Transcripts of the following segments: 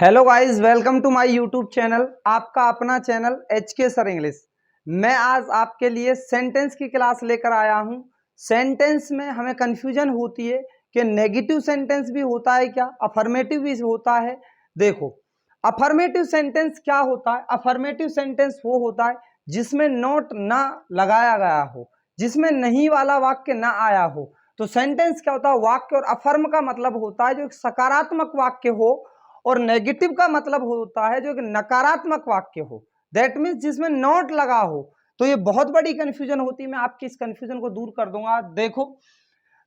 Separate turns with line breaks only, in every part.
Hello guys, welcome to my YouTube channel. आपका अपना channel HK sir English. मैं आज आपके लिए सेंटेंस की क्लास लेकर आया हूं। सेंटेंस में हमें कंफ्यूजन होती है कि नेगेटिव सेंटेंस भी होता है क्या, अफर्मेटिव भी होता है। देखो, अफर्मेटिव सेंटेंस क्या होता है? अफर्मेटिव सेंटेंस वो होता है जिसमें नॉट ना लगाया गया हो, जिसमें नहीं वाला वाक्य ना आया हो। तो सेंटेंस क्या होता है? वाक्य। और अफर्म का मतलब होता है जो एक सकारात्मक वाक्य हो, और नेगेटिव का मतलब होता है जो एक नकारात्मक वाक्य हो। दैट मीन्स जिसमें नॉट लगा हो। तो ये बहुत बड़ी कंफ्यूजन होती है, मैं आपकी इस कंफ्यूजन को दूर कर दूंगा। देखो,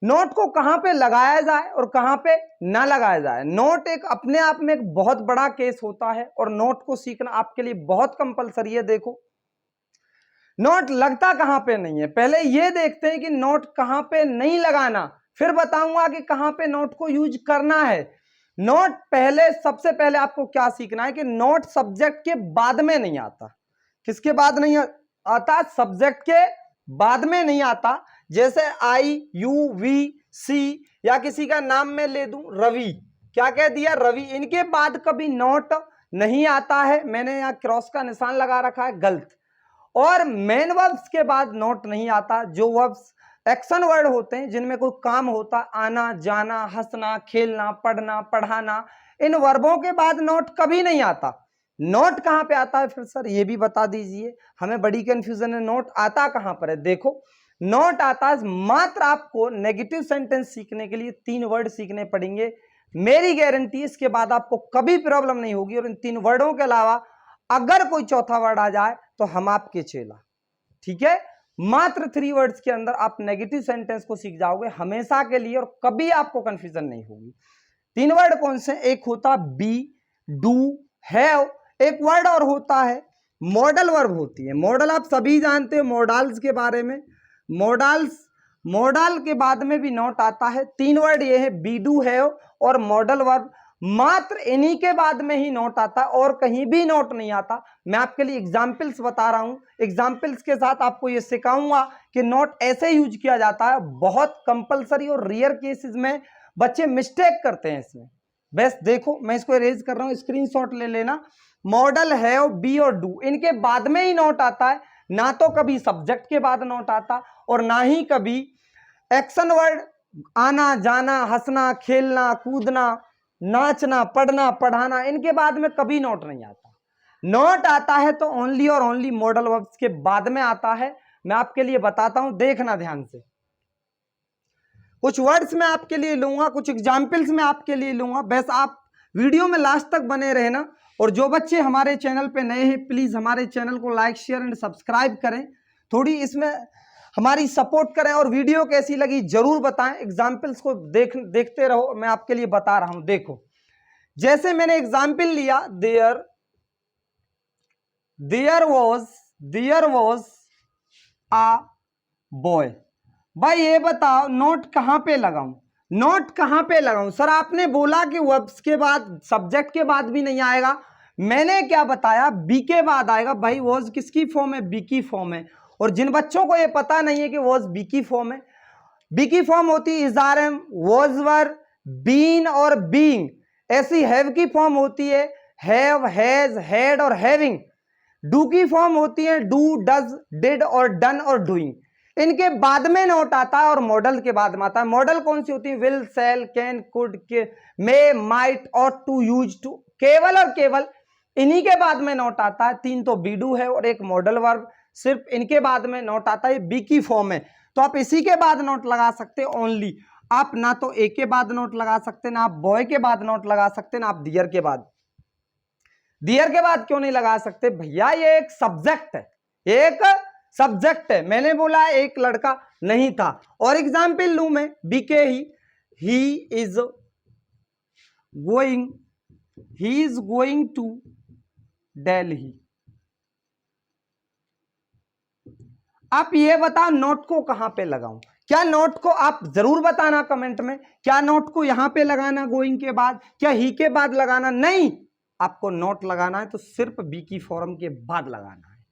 नोट को कहां पे लगाया जाए और कहां पे ना लगाया जाए। नोट एक अपने आप में एक बहुत बड़ा केस होता है और नोट को सीखना आपके लिए बहुत कंपलसरी है। देखो, नोट लगता कहां पे नहीं है, पहले ये देखते हैं कि नोट कहां पे नहीं लगाना, फिर बताऊंगा कि कहां पे नोट को यूज करना है। नोट पहले, सबसे पहले आपको क्या सीखना है कि नोट सब्जेक्ट के बाद में नहीं आता। किसके बाद नहीं आता? सब्जेक्ट के बाद में नहीं आता। जैसे आई, यू, वी, सी, या किसी का नाम में ले दूं रवि, क्या कह दिया? रवि। इनके बाद कभी नोट नहीं आता है। मैंने यहां क्रॉस का निशान लगा रखा है, गलत। और मेन वर्ब्स के बाद नोट नहीं आता। जो वर्ब्स एक्शन वर्ड होते हैं, जिनमें कोई काम होता, आना, जाना, हंसना, खेलना, पढ़ना, पढ़ाना, इन वर्बों के बाद नोट कभी नहीं आता। नोट कहां पे आता है फिर सर, ये भी बता दीजिए, हमें बड़ी कंफ्यूजन है। नोट आता कहां पर है? देखो, नोट आता है मात्र आपको नेगेटिव सेंटेंस सीखने के लिए 3 वर्ड सीखने पड़ेंगे। मेरी गारंटी, इसके बाद आपको कभी प्रॉब्लम नहीं होगी। और इन 3 वर्डों के अलावा अगर कोई चौथा वर्ड आ जाए तो हम आपके चेला। ठीक है, मात्र 3 वर्ड्स के अंदर आप नेगेटिव सेंटेंस को सीख जाओगे हमेशा के लिए, और कभी आपको कंफ्यूजन नहीं होगी। 3 वर्ड कौन से? एक होता बी, डू, हैव। एक वर्ड और होता है मॉडल वर्ब होती है। मॉडल आप सभी जानते हो, मॉडल्स के बारे में। मॉडल्स, मॉडल के बाद में भी नोट आता है। 3 वर्ड ये है, बी, डू, हैव और मॉडल वर्ब। मात्र इन्हीं के बाद में ही नोट आता है और कहीं भी नोट नहीं आता। मैं आपके लिए एग्जाम्पल्स बता रहा हूं, एग्जाम्पल्स के साथ आपको यह सिखाऊंगा कि नोट ऐसे यूज किया जाता है। बहुत कंपलसरी और रेयर केसेस में बच्चे मिस्टेक करते हैं इसमें। बस देखो, मैं इसको इरेज कर रहा हूं, स्क्रीनशॉट ले लेना। मॉडल, हैव, बी और डू, इनके बाद में ही नोट आता है। ना तो कभी सब्जेक्ट के बाद नोट आता और ना ही कभी एक्शन वर्ड, आना, जाना, हंसना, खेलना, कूदना, नाचना, पढ़ना, पढ़ाना, इनके बाद में कभी नोट नहीं आता। नोट आता है तो ओनली और ओनली मॉडल वर्ब्स के बाद में आता है। मैं आपके लिए बताता हूं, देखना ध्यान से। कुछ वर्ड्स मैं आपके लिए लूंगा, कुछ एग्जाम्पल्स मैं आपके लिए लूंगा। बस आप वीडियो में लास्ट तक बने रहना। और जो बच्चे हमारे चैनल पे नए हैं, प्लीज हमारे चैनल को लाइक, शेयर एंड सब्सक्राइब करें। थोड़ी इसमें हमारी सपोर्ट करें, और वीडियो कैसी लगी जरूर बताएं। एग्जाम्पल्स को देखते रहो, मैं आपके लिए बता रहा हूं। देखो, जैसे मैंने एग्जाम्पल लिया, देयर वॉज अ बॉय। भाई ये बताओ, नोट कहां पे लगाऊं? नोट कहां पे लगाऊं? सर आपने बोला कि वर्ब्स के बाद, सब्जेक्ट के बाद भी नहीं आएगा। मैंने क्या बताया? बी के बाद आएगा। भाई वॉज किसकी फॉर्म है? बी की फॉर्म है। और जिन बच्चों को ये पता नहीं है कि वॉज बी की फॉर्म है, बी की फॉर्म होती है is, are, am, was, were, been और बीइंग। ऐसी हैव की फॉर्म होती है हैव, हैज, हैड और हैविंग। डू की फॉर्म होती है डू, डज, डिड और डन और डूइंग। इनके बाद में नोट आता है और मॉडल के बाद में आता है। मॉडल कौन सी होती है? Will, shall, can, could, may, might और टू, यूज टू। केवल और केवल इन्हीं के बाद में नोट आता है। 3 तो बी, डू है और एक मॉडल वर्ब, सिर्फ इनके बाद में नोट आता है। बी की फॉर्म है तो आप इसी के बाद नोट लगा सकते हो ओनली। आप ना तो ए के बाद नोट लगा सकते, ना आप बॉय के बाद नोट लगा सकते, ना आप डियर के बाद। डियर के बाद क्यों नहीं लगा सकते? भैया ये एक सब्जेक्ट है, एक सब्जेक्ट है। मैंने बोला एक लड़का नहीं था। और एग्जाम्पल लू मैं, बीके he is going to Delhi. आप ये बताओ, नोट को कहां पे लगाऊं? क्या नोट को, आप जरूर बताना कमेंट में, क्या नोट को यहां पे लगाना गोइंग के बाद, क्या ही के बाद लगाना? नहीं, आपको नोट लगाना है तो सिर्फ बी की फॉर्म के बाद लगाना है।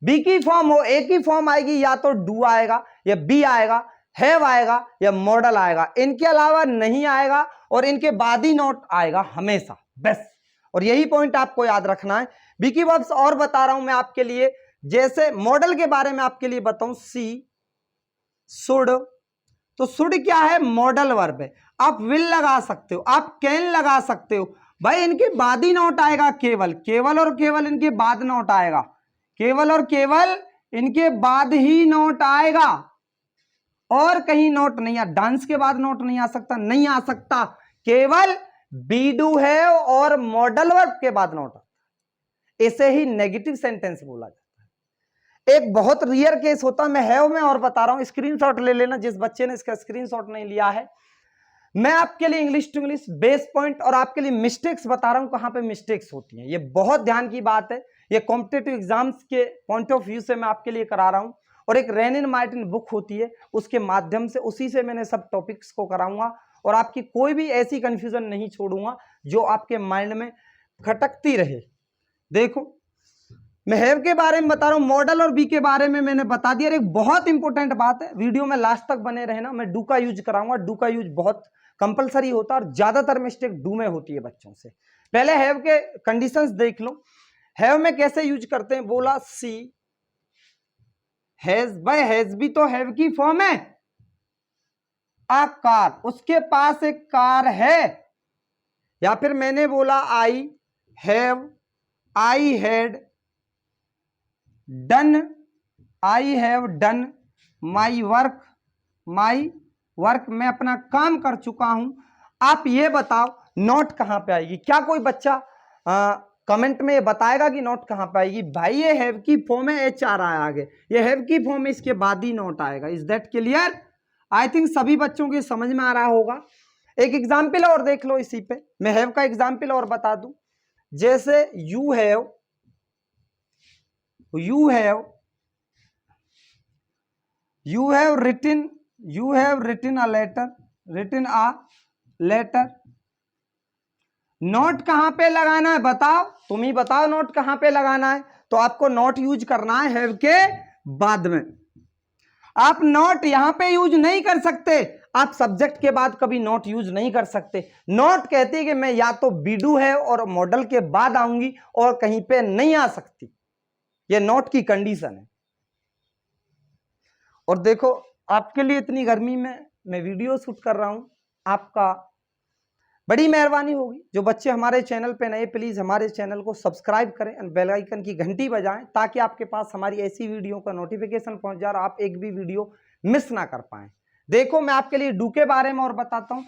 बी की फॉर्म हो, ए की फॉर्म आएगी, या तो डू आएगा, या बी आएगा, हैव आएगा, या मॉडल आएगा। इनके अलावा नहीं आएगा और इनके बाद ही नोट आएगा हमेशा। बस और यही पॉइंट आपको याद रखना है। बीकी वर्ब्स और बता रहा हूं मैं आपके लिए, जैसे मॉडल के बारे में आपके लिए बताऊं, सी शुड, तो शुड क्या है, मॉडल वर्ब है। आप विल लगा सकते हो, आप कैन लगा सकते हो, भाई इनके बाद ही नॉट आएगा, केवल केवल और केवल इनके बाद नॉट आएगा, केवल और केवल इनके बाद ही नॉट आएगा, और कहीं नोट नहीं आ, डांस के बाद नोट नहीं आ सकता, नहीं आ सकता, केवल बी डू है और मॉडल वर्ब के बाद नोट आता है। इसे ही नेगेटिव सेंटेंस बोला जाता है। एक बहुत रियर केस होता है, मैं हैव में और बता रहा हूं, स्क्रीनशॉट ले लेना जिस बच्चे ने इसका स्क्रीनशॉट नहीं लिया है। मैं आपके लिए English to English base point और आपके लिए मिस्टेक्स बता रहा हूं, कहां पे मिस्टेक्स होती हैं, ये बहुत ध्यान की बात है। ये कॉम्पिटेटिव एग्जाम्स के पॉइंट ऑफ व्यू से मैं आपके लिए करा रहा हूं, और एक रेनिन मार्टिन बुक होती है, उसके माध्यम से, उसी से मैंने सब टॉपिक्स को कराऊंगा, और आपकी कोई भी ऐसी कंफ्यूजन नहीं छोड़ूंगा जो आपके माइंड में खटकती रहे। देखो मैं हैव के बारे में बता रहा हूं, मॉडल और बी के बारे में मैंने बता दिया। एक बहुत इंपॉर्टेंट बात है, वीडियो में लास्ट तक बने रहना, मैं डू का यूज कराऊंगा। डू का यूज बहुत कंपलसरी होता है और ज्यादातर मिस्टेक डू में होती है बच्चों से। पहले हैव के कंडीशंस देख लो, हैव में कैसे यूज करते हैं, बोला सी हैज, भाई हैज भी तो हैव की फॉर्म है, अ कार, उसके पास एक कार है। या फिर मैंने बोला I have, I had done, I have done my work, my work, मैं अपना काम कर चुका हूं। आप ये बताओ नोट कहां पे आएगी, क्या कोई बच्चा कमेंट में ये बताएगा कि नोट कहां पे आएगी? भाई ये हैव की फॉर्म है, एच आ रहा है आगे, ये हैव की फॉर्म है, इसके बाद ही नोट आएगा। Is that clear? I think सभी बच्चों के समझ में आ रहा होगा। एक एग्जाम्पल और देख लो इसी पे, मैं हैव का एग्जाम्पल और बता दूं, जैसे you have written a letter, not कहां पे लगाना है बताओ, तुम ही बताओ नोट कहां पे लगाना है। तो आपको नोट यूज करना है हैव के बाद में। आप नोट यहां पे यूज नहीं कर सकते, आप सब्जेक्ट के बाद कभी नोट यूज नहीं कर सकते। नोट कहती है कि मैं या तो बीडू है और मॉडल के बाद आऊंगी और कहीं पे नहीं आ सकती, ये नोट की कंडीशन है। और देखो आपके लिए इतनी गर्मी में मैं वीडियो शूट कर रहा हूं, आपका बड़ी मेहरबानी होगी। जो बच्चे हमारे चैनल पे नए, प्लीज हमारे चैनल को सब्सक्राइब करें और बेल आइकन की घंटी बजाएं, ताकि आपके पास हमारी ऐसी वीडियो का नोटिफिकेशन पहुंच जाए और आप एक भी वीडियो मिस ना कर पाएं। देखो मैं आपके लिए डू के बारे में और बताता हूं,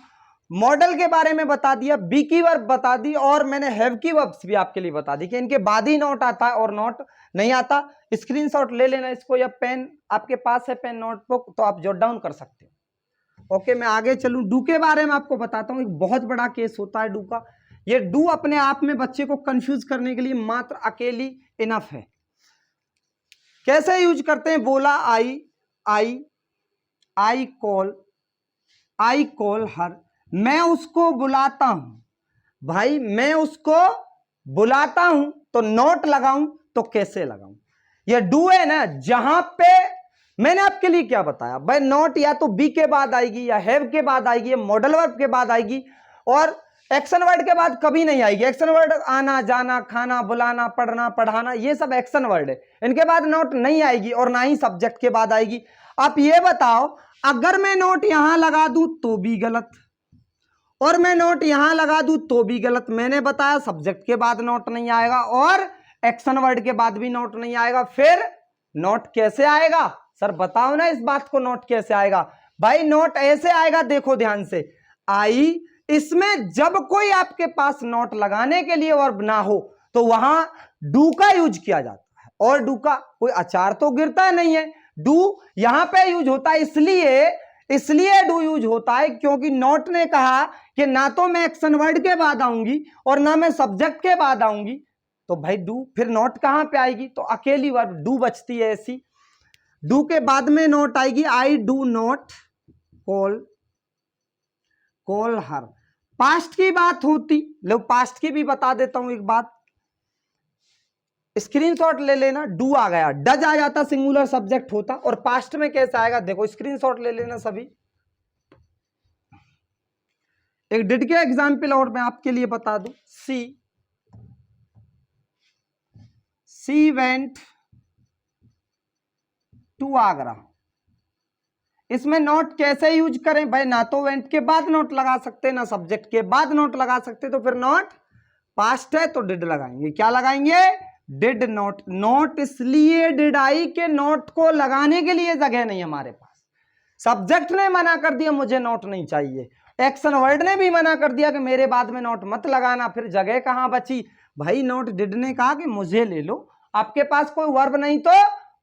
मॉडल के बारे में बता दिया, बी की वर्ब बता दी, और मैंने हैव की वर्ब्स भी आपके लिए बता दी कि इनके बाद ही नोट आता है और नोट नहीं आता। स्क्रीनशॉट ले लेना इसको, या पेन आपके पास है, पेन नोटबुक, तो आप जॉट डाउन कर सकते हो। ओके मैं आगे चलूं, डू के बारे में आपको बताता हूं। एक बहुत बड़ा केस होता है डू का। ये डू अपने आप में बच्चे को कंफ्यूज करने के लिए मात्र अकेली इनफ है। कैसे यूज करते हैं, बोला आई कॉल हर, मैं उसको बुलाता हूं। भाई मैं उसको बुलाता हूं तो नोट लगाऊं तो कैसे लगाऊं? ये डू है ना, जहां पे मैंने आपके लिए क्या बताया भाई, नोट या तो बी के बाद आएगी, या हैव के बाद आएगी, या मॉडल वर्ब के बाद आएगी, और एक्शन वर्ड के बाद कभी नहीं आएगी। एक्शन वर्ड आना जाना, खाना बुलाना, पढ़ना पढ़ाना, ये सब एक्शन वर्ड है, इनके बाद नोट नहीं आएगी, और ना ही सब्जेक्ट के बाद आएगी। आप ये बताओ, अगर मैं नोट यहां लगा दूं तो भी गलत, और मैं नोट यहां लगा दूं तो भी गलत। मैंने बताया सब्जेक्ट के बाद नोट नहीं आएगा और एक्शन वर्ड के बाद भी नोट नहीं आएगा, फिर नोट कैसे आएगा? सर बताओ ना इस बात को, नोट कैसे आएगा? भाई नोट ऐसे आएगा, देखो ध्यान से, आई, इसमें जब कोई आपके पास नोट लगाने के लिए वर्ब ना हो तो वहां डू का यूज किया जाता है, और डू का कोई अचार तो गिरता नहीं है, डू यहां पे यूज होता है, इसलिए डू यूज होता है क्योंकि नोट ने कहा कि ना तो मैं एक्शन वर्ड के बाद आऊंगी और ना मैं सब्जेक्ट के बाद आऊंगी, तो भाई डू, फिर नोट कहां पे आएगी? तो अकेली वर्ब डू बचती है ऐसी। डू के बाद में नोट आएगी, I do not call her. Past की बात होती, लो पास्ट की भी बता देता हूं एक बात, स्क्रीनशॉट ले लेना, डू आ गया, डज आ जाता, सिंगुलर सब्जेक्ट होता, और पास्ट में कैसे आएगा देखो, स्क्रीनशॉट ले लेना सभी। एक डिड के एग्जाम्पल और मैं आपके लिए बता दूं, सी शी वेंट टू आगरा। इसमें नॉट कैसे यूज करें भाई? ना तो वेंट के बाद नॉट लगा सकते, ना सब्जेक्ट के बाद नॉट लगा सकते, तो फिर नॉट पास्ट है तो डिड लगाएंगे। क्या लगाएंगे? Did not. नॉट इसलिए डिड आई के नॉट को लगाने के लिए जगह नहीं हमारे पास। सब्जेक्ट ने मना कर दिया मुझे नॉट नहीं चाहिए, एक्शन वर्ड ने भी मना कर दिया कि मेरे बाद में नॉट मत लगाना, फिर जगह कहां बची भाई? नॉट डिड ने कहा कि मुझे ले लो, आपके पास कोई वर्ब नहीं तो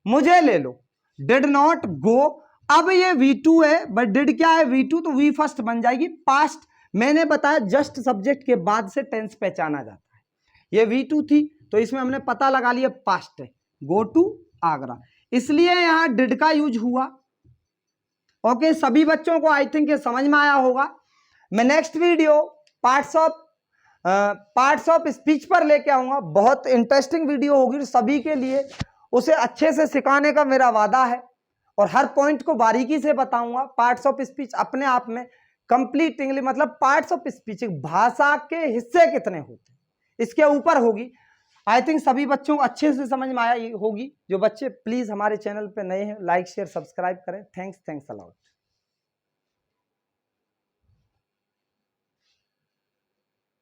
मुझे ले लो। Did not go. अब ये V2 है, बट डिड क्या है? V2, तो V फर्स्ट बन जाएगी पास्ट। मैंने बताया जस्ट सब्जेक्ट के बाद से टेंस पहचाना जाता है। ये V2 थी तो इसमें हमने पता लगा लिया पास्ट है, गो टू आगरा, इसलिए यहां डिड का यूज हुआ। ओके, सभी बच्चों को आई थिंक ये समझ में आया होगा। मैं next video parts of speech पर लेके आऊंगा। बहुत इंटरेस्टिंग वीडियो होगी सभी के लिए, उसे अच्छे से सिखाने का मेरा वादा है और हर पॉइंट को बारीकी से बताऊंगा। पार्ट्स ऑफ स्पीच अपने आप में कंप्लीट इंग्लिश, मतलब पार्ट्स ऑफ स्पीच भाषा के हिस्से कितने होते हैं इसके ऊपर होगी। आई थिंक सभी बच्चों को अच्छे से समझ में आया होगी। जो बच्चे प्लीज हमारे चैनल पे नए हैं, लाइक शेयर सब्सक्राइब करें। Thanks a lot.